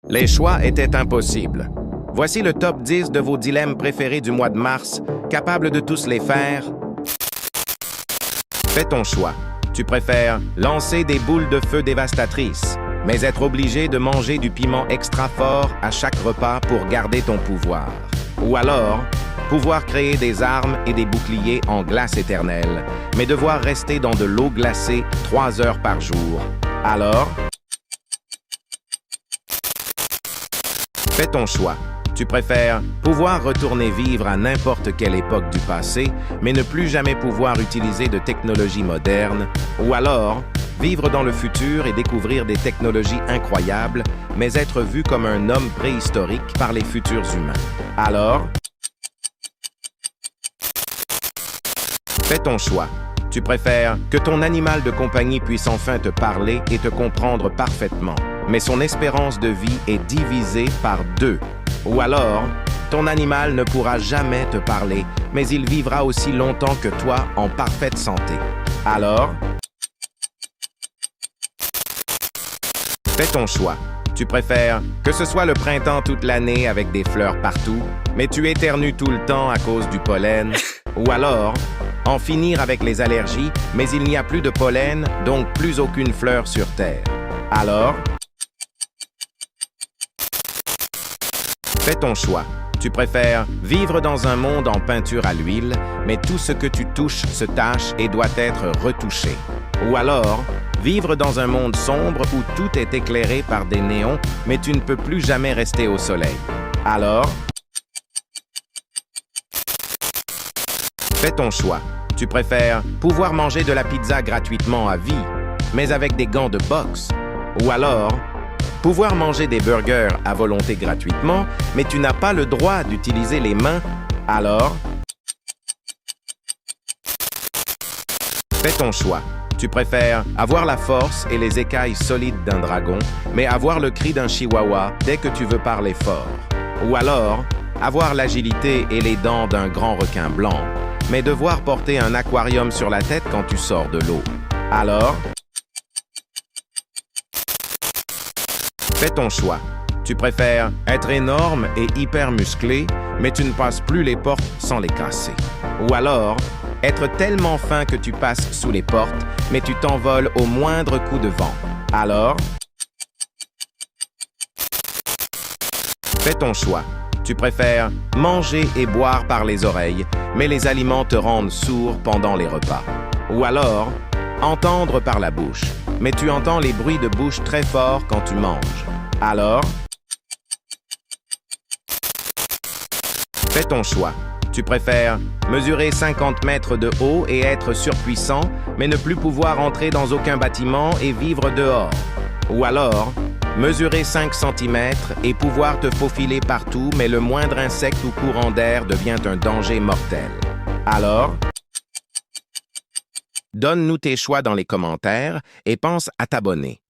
Les choix étaient impossibles. Voici le top 10 de vos dilemmes préférés du mois de mars, capables de tous les faire. Fais ton choix. Tu préfères lancer des boules de feu dévastatrices, mais être obligé de manger du piment extra fort à chaque repas pour garder ton pouvoir. Ou alors, pouvoir créer des armes et des boucliers en glace éternelle, mais devoir rester dans de l'eau glacée 3 heures par jour. Alors, fais ton choix. Tu préfères pouvoir retourner vivre à n'importe quelle époque du passé, mais ne plus jamais pouvoir utiliser de technologies modernes, ou alors vivre dans le futur et découvrir des technologies incroyables, mais être vu comme un homme préhistorique par les futurs humains. Alors, fais ton choix. Tu préfères que ton animal de compagnie puisse enfin te parler et te comprendre parfaitement, mais son espérance de vie est divisée par 2. Ou alors, ton animal ne pourra jamais te parler, mais il vivra aussi longtemps que toi en parfaite santé. Alors, fais ton choix. Tu préfères que ce soit le printemps toute l'année avec des fleurs partout, mais tu éternues tout le temps à cause du pollen, ou alors en finir avec les allergies, mais il n'y a plus de pollen, donc plus aucune fleur sur Terre. Alors, fais ton choix. Tu préfères vivre dans un monde en peinture à l'huile, mais tout ce que tu touches se tache et doit être retouché. Ou alors, vivre dans un monde sombre où tout est éclairé par des néons, mais tu ne peux plus jamais rester au soleil. Alors, fais ton choix. Tu préfères pouvoir manger de la pizza gratuitement à vie, mais avec des gants de boxe. Ou alors, pouvoir manger des burgers à volonté gratuitement, mais tu n'as pas le droit d'utiliser les mains. Alors, fais ton choix. Tu préfères avoir la force et les écailles solides d'un dragon, mais avoir le cri d'un chihuahua dès que tu veux parler fort. Ou alors, avoir l'agilité et les dents d'un grand requin blanc, mais devoir porter un aquarium sur la tête quand tu sors de l'eau. Alors, fais ton choix. Tu préfères être énorme et hyper musclé, mais tu ne passes plus les portes sans les casser. Ou alors, être tellement fin que tu passes sous les portes, mais tu t'envoles au moindre coup de vent. Alors, fais ton choix. Tu préfères manger et boire par les oreilles, mais les aliments te rendent sourd pendant les repas. Ou alors, entendre par la bouche, mais tu entends les bruits de bouche très forts quand tu manges. Alors, fais ton choix. Tu préfères mesurer 50 mètres de haut et être surpuissant, mais ne plus pouvoir entrer dans aucun bâtiment et vivre dehors. Ou alors, mesurer 5 cm et pouvoir te faufiler partout, mais le moindre insecte ou courant d'air devient un danger mortel. Alors, donne-nous tes choix dans les commentaires et pense à t'abonner.